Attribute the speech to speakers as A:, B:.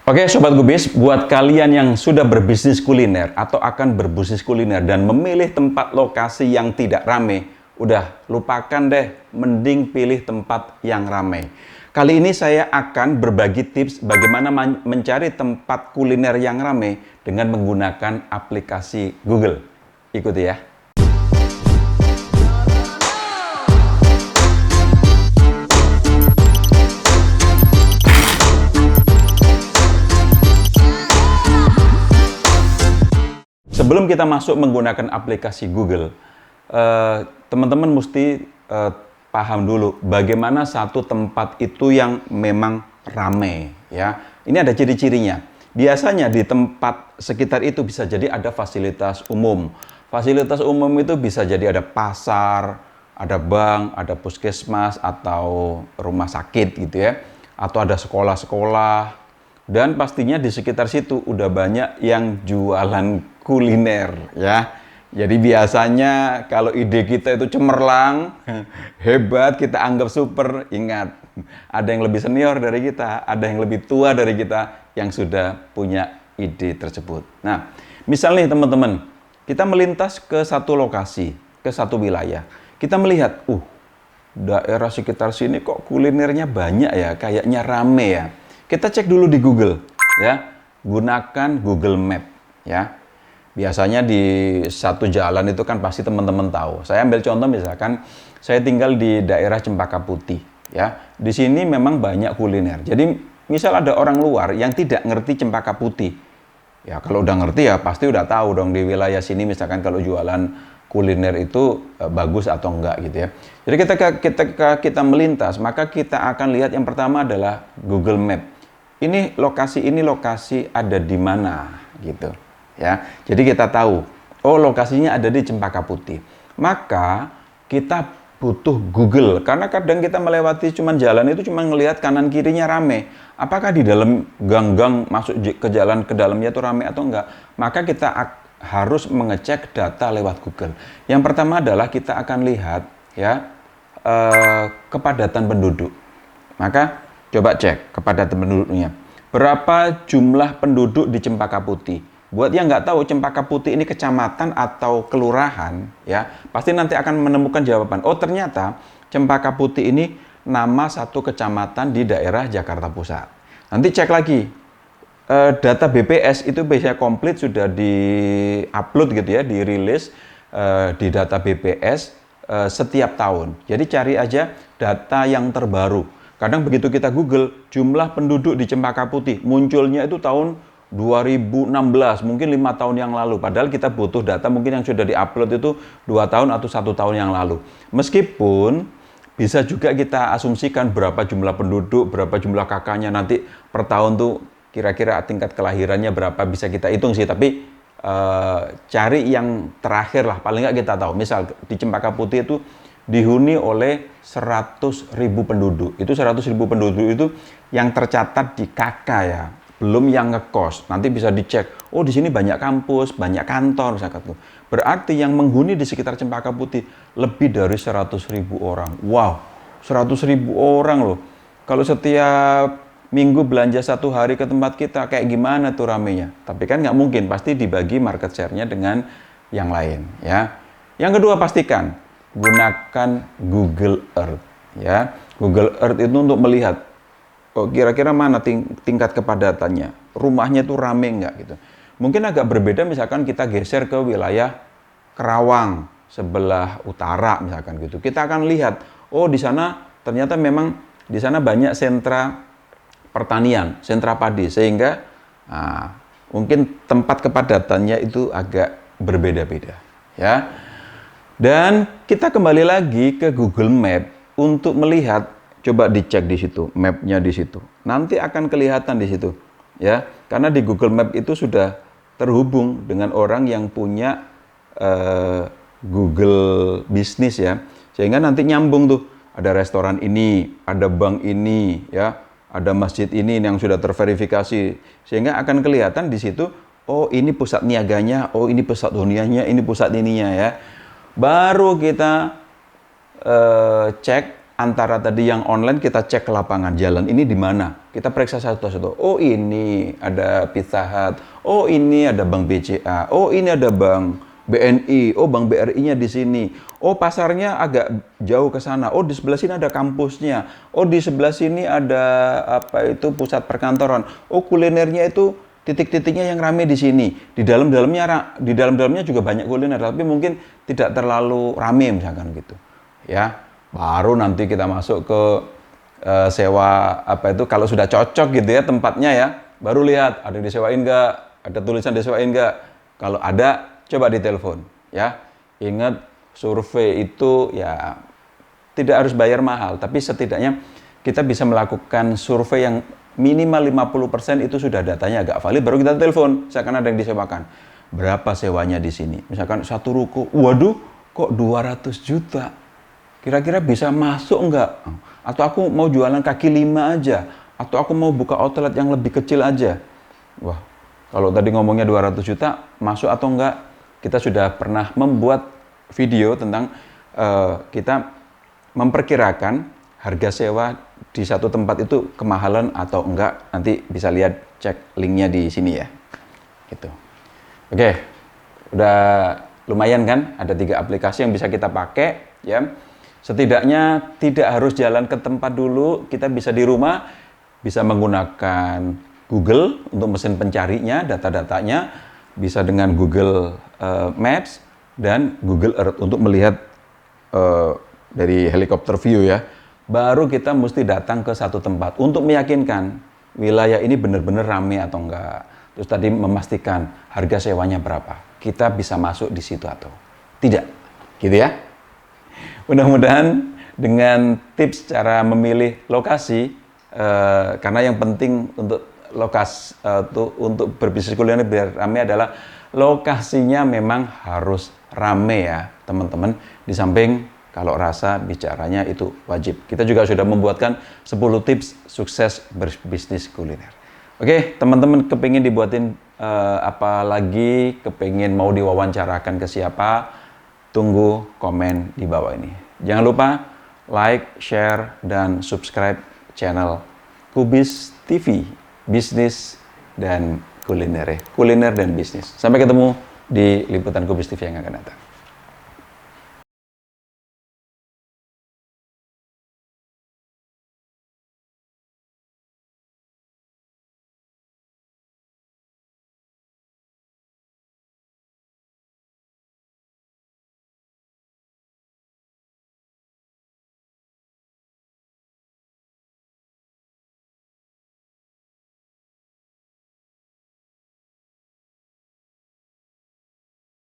A: Oke Sobat Gubis, buat kalian yang sudah berbisnis kuliner atau akan berbisnis kuliner dan memilih tempat lokasi yang tidak rame, udah lupakan deh, mending pilih tempat yang rame. Kali ini saya akan berbagi tips bagaimana mencari tempat kuliner yang rame dengan menggunakan aplikasi Google. Ikuti ya. Sebelum kita masuk menggunakan aplikasi Google, teman-teman mesti paham dulu bagaimana satu tempat itu yang memang ramai, ya. Ini ada ciri-cirinya. Biasanya di tempat sekitar itu bisa jadi ada fasilitas umum. Fasilitas umum itu bisa jadi ada pasar, ada bank, ada puskesmas atau rumah sakit gitu ya, atau ada sekolah-sekolah. Dan pastinya di sekitar situ udah banyak yang jualan kuliner ya. Jadi biasanya kalau ide kita itu cemerlang, hebat, kita anggap super, ingat, ada yang lebih senior dari kita, ada yang lebih tua dari kita yang sudah punya ide tersebut. Nah, misalnya teman-teman, kita melintas ke satu lokasi, ke satu wilayah. Kita melihat, daerah sekitar sini kok kulinernya banyak ya, kayaknya rame ya. Kita cek dulu di Google, ya. Gunakan Google Map, ya. Biasanya di satu jalan itu kan pasti teman-teman tahu. Saya ambil contoh misalkan saya tinggal di daerah Cempaka Putih, ya. Di sini memang banyak kuliner. Jadi misal ada orang luar yang tidak ngerti Cempaka Putih, ya kalau udah ngerti ya pasti udah tahu dong di wilayah sini misalkan kalau jualan kuliner itu bagus atau enggak gitu ya. Jadi ketika kita melintas, maka kita akan lihat yang pertama adalah Google Map. Ini lokasi ada di mana gitu ya. Jadi kita tahu, lokasinya ada di Cempaka Putih. Maka kita butuh Google karena kadang kita melewati cuman jalan itu cuma ngelihat kanan kirinya rame. Apakah di dalam gang-gang masuk ke jalan ke dalamnya itu rame atau enggak? Maka kita harus mengecek data lewat Google. Yang pertama adalah kita akan lihat ya kepadatan penduduk. Maka coba cek kepadatan penduduknya. Berapa jumlah penduduk di Cempaka Putih? Buat yang nggak tahu Cempaka Putih ini kecamatan atau kelurahan, ya pasti nanti akan menemukan jawaban. Oh ternyata Cempaka Putih ini nama satu kecamatan di daerah Jakarta Pusat. Nanti cek lagi data BPS itu biasanya komplit sudah di-upload gitu ya, dirilis di data BPS setiap tahun. Jadi cari aja data yang terbaru. Kadang begitu kita Google, jumlah penduduk di Cempaka Putih, munculnya itu tahun 2016, mungkin 5 tahun yang lalu. Padahal kita butuh data mungkin yang sudah di-upload itu 2 tahun atau 1 tahun yang lalu. Meskipun bisa juga kita asumsikan berapa jumlah penduduk, berapa jumlah kakaknya nanti per tahun tuh kira-kira tingkat kelahirannya berapa bisa kita hitung sih. Tapi cari yang terakhir lah, paling nggak kita tahu. Misal di Cempaka Putih itu dihuni oleh 100.000 penduduk. Itu 100.000 penduduk itu yang tercatat di KK ya, belum yang ngekos. Nanti bisa dicek. Oh di sini banyak kampus, banyak kantor misalkan tuh. Berarti yang menghuni di sekitar Cempaka Putih lebih dari 100.000 orang. Wow, 100.000 orang loh. Kalau setiap minggu belanja 1 hari ke tempat kita, kayak gimana tuh ramenya? Tapi kan nggak mungkin, pasti dibagi market share-nya dengan yang lain ya. Yang kedua pastikan gunakan Google Earth ya. Google Earth itu untuk melihat kira-kira mana tingkat kepadatannya, rumahnya itu rame nggak gitu. Mungkin agak berbeda misalkan kita geser ke wilayah Kerawang sebelah utara misalkan gitu. Kita akan lihat, di sana ternyata memang di sana banyak sentra pertanian, sentra padi, sehingga mungkin tempat kepadatannya itu agak berbeda-beda ya. Dan kita kembali lagi ke Google Map untuk melihat, coba dicek di situ, mapnya di situ. Nanti akan kelihatan di situ, ya. Karena di Google Map itu sudah terhubung dengan orang yang punya Google Business ya, sehingga nanti nyambung tuh. Ada restoran ini, ada bank ini, ya, ada masjid ini yang sudah terverifikasi, sehingga akan kelihatan di situ. Oh ini pusat niaganya, oh ini pusat huniannya, ini pusat ininya ya. Baru kita cek antara tadi yang online kita cek ke lapangan jalan ini di mana, kita periksa satu-satu. Oh ini ada Pizza Hut, oh ini ada Bank BCA, oh ini ada Bank BNI, oh Bank BRI-nya di sini, oh pasarnya agak jauh ke sana, oh di sebelah sini ada kampusnya, oh di sebelah sini ada apa itu pusat perkantoran, oh kulinernya itu titik-titiknya yang rame di sini. Di dalam-dalamnya juga banyak kuliner, tapi mungkin tidak terlalu rame misalkan gitu, ya. Baru nanti kita masuk ke sewa apa itu kalau sudah cocok gitu ya tempatnya ya, baru lihat ada yang disewain nggak, ada tulisan disewain nggak. Kalau ada coba ditelepon ya. Ingat survei itu ya tidak harus bayar mahal, tapi setidaknya kita bisa melakukan survei yang minimal 50% itu sudah datanya agak valid, baru kita telepon. Misalkan ada yang disewakan, berapa sewanya di sini? Misalkan satu ruko, waduh kok 200 juta. Kira-kira bisa masuk enggak? Atau aku mau jualan kaki 5 aja? Atau aku mau buka outlet yang lebih kecil aja? Wah, kalau tadi ngomongnya 200 juta, masuk atau enggak? Kita sudah pernah membuat video tentang kita memperkirakan harga sewa di satu tempat itu kemahalan atau enggak. Nanti bisa lihat, cek linknya di sini ya. Gitu. Oke, udah lumayan kan? Ada 3 aplikasi yang bisa kita pakai ya. Setidaknya tidak harus jalan ke tempat dulu, kita bisa di rumah, bisa menggunakan Google untuk mesin pencarinya, data-datanya, bisa dengan Google Maps dan Google Earth untuk melihat dari helikopter view ya. Baru kita mesti datang ke satu tempat untuk meyakinkan wilayah ini benar-benar ramai atau enggak. Terus tadi memastikan harga sewanya berapa, kita bisa masuk di situ atau tidak, gitu ya. Mudah-mudahan dengan tips cara memilih lokasi, karena yang penting untuk untuk berbisnis kuliner biar ramai adalah lokasinya memang harus ramai ya teman-teman. Di samping kalau rasa bicaranya itu wajib. Kita juga sudah membuatkan 10 tips sukses berbisnis kuliner. Oke, teman-teman kepingin dibuatin apa lagi, kepingin mau diwawancarakan ke siapa, tunggu komen di bawah ini. Jangan lupa like, share, dan subscribe channel Kubis TV, bisnis dan kuliner dan bisnis. Sampai ketemu di liputan Kubis TV yang akan datang.